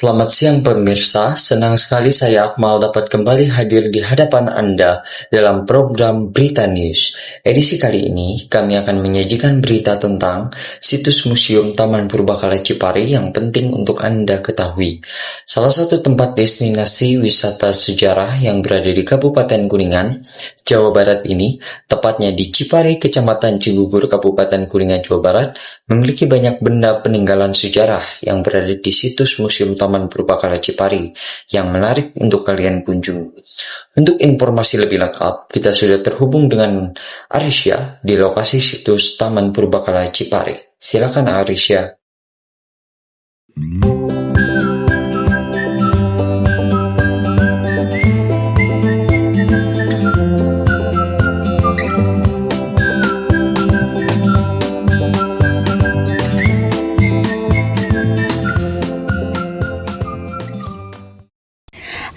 Selamat siang pemirsa, senang sekali saya Akmal dapat kembali hadir di hadapan Anda dalam program Berita News. Edisi kali ini kami akan menyajikan berita tentang situs Museum Taman Purbakala Cipari yang penting untuk Anda ketahui. Salah satu tempat destinasi wisata sejarah yang berada di Kabupaten Kuningan, Jawa Barat ini, tepatnya di Cipari, Kecamatan Cigugur, Kabupaten Kuningan, Jawa Barat, memiliki banyak benda peninggalan sejarah yang berada di situs Museum Taman Purbakala Cipari yang menarik untuk kalian kunjungi. Untuk informasi lebih lengkap, kita sudah terhubung dengan Arisya di lokasi situs Taman Purbakala Cipari. Silakan Arisya.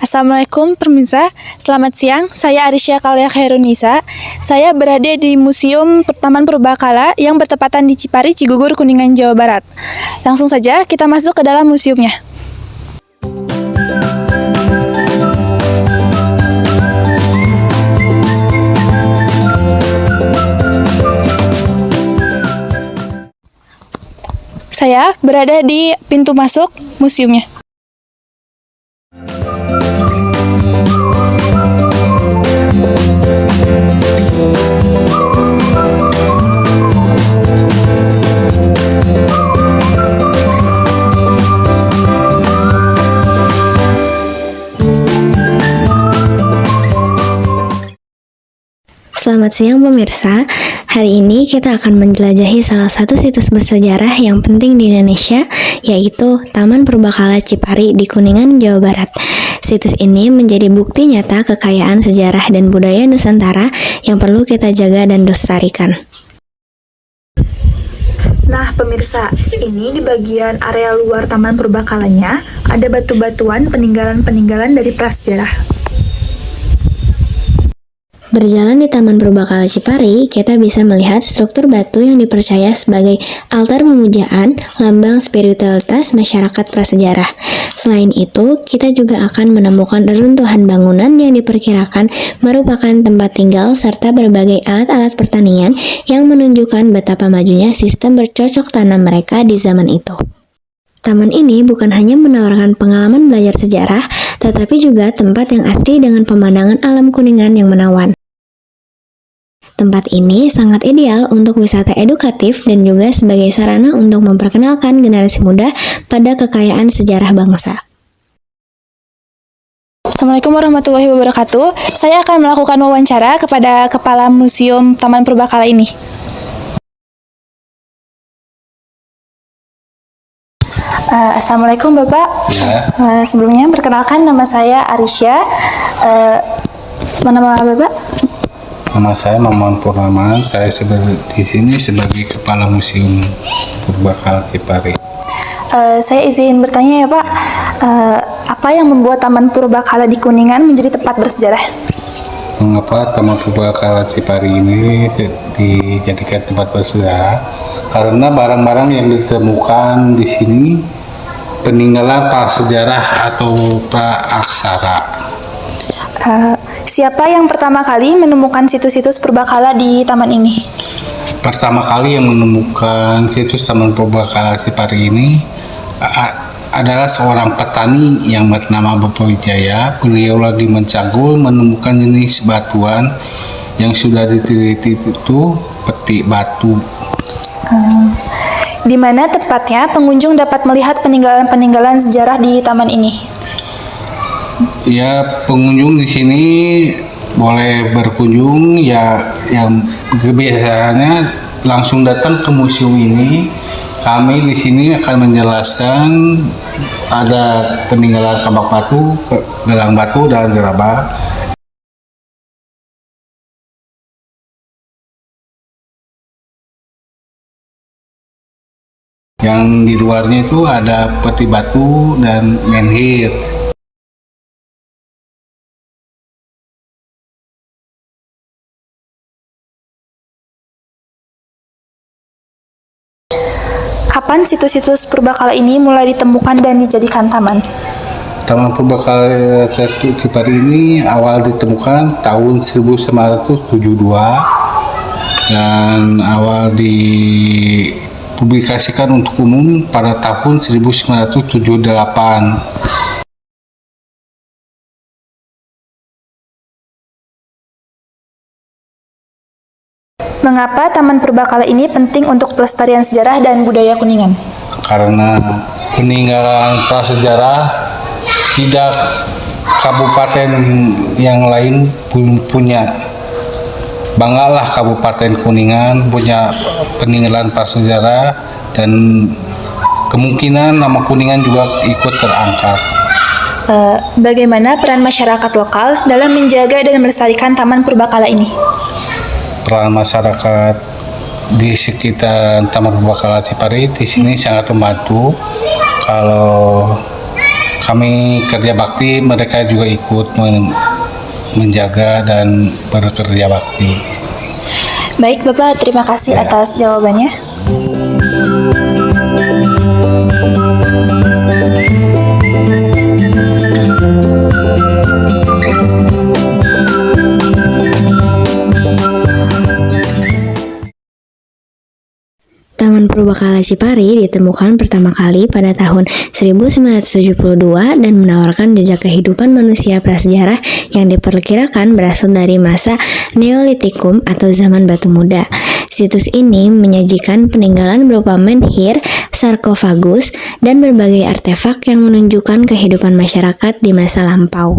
Assalamualaikum pemirsa, selamat siang. Saya Arisya Kalia Khairunisa. Saya berada di Museum Taman Purbakala yang bertepatan di Cipari, Cigugur, Kuningan, Jawa Barat. Langsung saja kita masuk ke dalam museumnya. Saya berada di pintu masuk museumnya. Selamat siang pemirsa, hari ini kita akan menjelajahi salah satu situs bersejarah yang penting di Indonesia, yaitu Taman Purbakala Cipari di Kuningan, Jawa Barat. Situs ini menjadi bukti nyata kekayaan sejarah dan budaya Nusantara yang perlu kita jaga dan lestarikan. Nah pemirsa, ini di bagian area luar Taman Purbakalanya ada batu-batuan peninggalan-peninggalan dari prasejarah. Berjalan di Taman Purbakala Cipari, kita bisa melihat struktur batu yang dipercaya sebagai altar pemujaan, lambang spiritualitas masyarakat prasejarah. Selain itu, kita juga akan menemukan reruntuhan bangunan yang diperkirakan merupakan tempat tinggal serta berbagai alat-alat pertanian yang menunjukkan betapa majunya sistem bercocok tanam mereka di zaman itu. Taman ini bukan hanya menawarkan pengalaman belajar sejarah, tetapi juga tempat yang asri dengan pemandangan alam Kuningan yang menawan. Tempat ini sangat ideal untuk wisata edukatif dan juga sebagai sarana untuk memperkenalkan generasi muda pada kekayaan sejarah bangsa. Assalamualaikum warahmatullahi wabarakatuh. Saya akan melakukan wawancara kepada Kepala Museum Taman Purbakala ini. Assalamualaikum Bapak. Ya. Sebelumnya perkenalkan nama saya Arisya. Nama Bapak? Nama saya Maman Purnaman. Saya di sini sebagai Kepala Museum Purbakala Cipari. Saya izin bertanya ya Pak, apa yang membuat Taman Purbakala di Kuningan menjadi tempat bersejarah? Mengapa Taman Purbakala Cipari ini dijadikan tempat bersejarah? Karena barang-barang yang ditemukan di sini peninggalan prasejarah atau praaksara. Siapa yang pertama kali menemukan situs-situs Purbakala di taman ini? Pertama kali yang menemukan situs Taman Purbakala Cipari ini adalah seorang petani yang bernama Bapak Wijaya. Beliau lagi mencagul menemukan jenis batuan yang sudah diteliti itu peti batu. Di mana tepatnya pengunjung dapat melihat peninggalan-peninggalan sejarah di taman ini? Ya, pengunjung di sini boleh berkunjung ya, yang kebiasaannya langsung datang ke museum ini. Kami di sini akan menjelaskan ada peninggalan kambak batu, gelang batu dan gerabah. Yang di luarnya itu ada peti batu dan menhir. Kapan situs-situs purbakala ini mulai ditemukan dan dijadikan taman? Taman Purbakala Cipari ini awal ditemukan tahun 1972 dan awal dipublikasikan untuk umum pada tahun 1978. Mengapa Taman Purbakala ini penting untuk pelestarian sejarah dan budaya Kuningan? Karena peninggalan prasejarah tidak kabupaten yang lain punya. Banggalah Kabupaten Kuningan punya peninggalan prasejarah dan kemungkinan nama Kuningan juga ikut terangkat. Bagaimana peran masyarakat lokal dalam menjaga dan melestarikan Taman Purbakala ini? Peran masyarakat di sekitar Taman Purbakala Cipari di sini sangat membantu. Kalau kami kerja bakti, mereka juga ikut menjaga dan bekerja bakti. Baik Bapak, terima kasih atas jawabannya. Taman Purbakala Cipari ditemukan pertama kali pada tahun 1972 dan menawarkan jejak kehidupan manusia prasejarah yang diperkirakan berasal dari masa Neolitikum atau zaman batu muda. Situs ini menyajikan peninggalan berupa menhir, sarkofagus, dan berbagai artefak yang menunjukkan kehidupan masyarakat di masa lampau.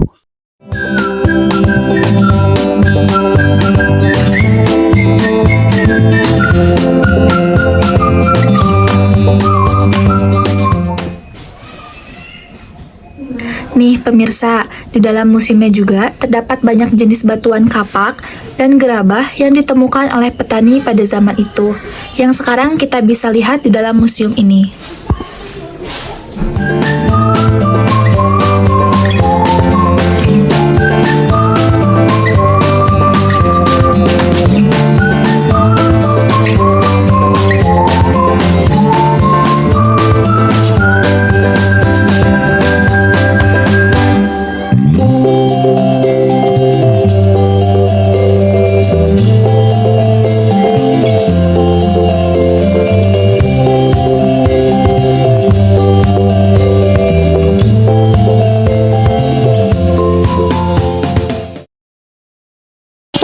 Nih pemirsa, di dalam museumnya juga terdapat banyak jenis batuan kapak dan gerabah yang ditemukan oleh petani pada zaman itu, yang sekarang kita bisa lihat di dalam museum ini.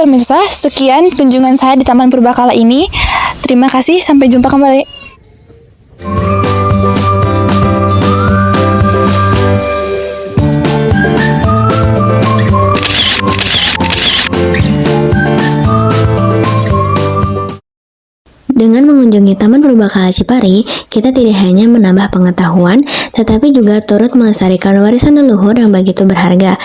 Pemirsa, sekian kunjungan saya di Taman Purbakala ini. Terima kasih, sampai jumpa kembali. Dengan mengunjungi Taman Purbakala Cipari, kita tidak hanya menambah pengetahuan, tetapi juga turut melestarikan warisan leluhur yang begitu berharga.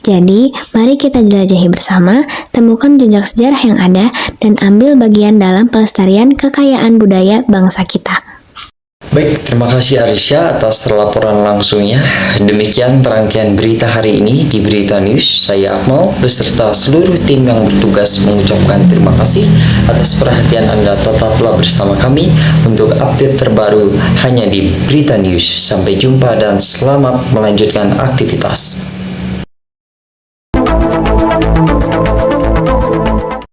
Jadi, mari kita jelajahi bersama, temukan jejak sejarah yang ada, dan ambil bagian dalam pelestarian kekayaan budaya bangsa kita. Baik, terima kasih Arisya atas laporan langsungnya. Demikian rangkaian berita hari ini di Berita News. Saya Akmal beserta seluruh tim yang bertugas mengucapkan terima kasih atas perhatian Anda. Tetaplah bersama kami untuk update terbaru hanya di Berita News. Sampai jumpa dan selamat melanjutkan aktivitas.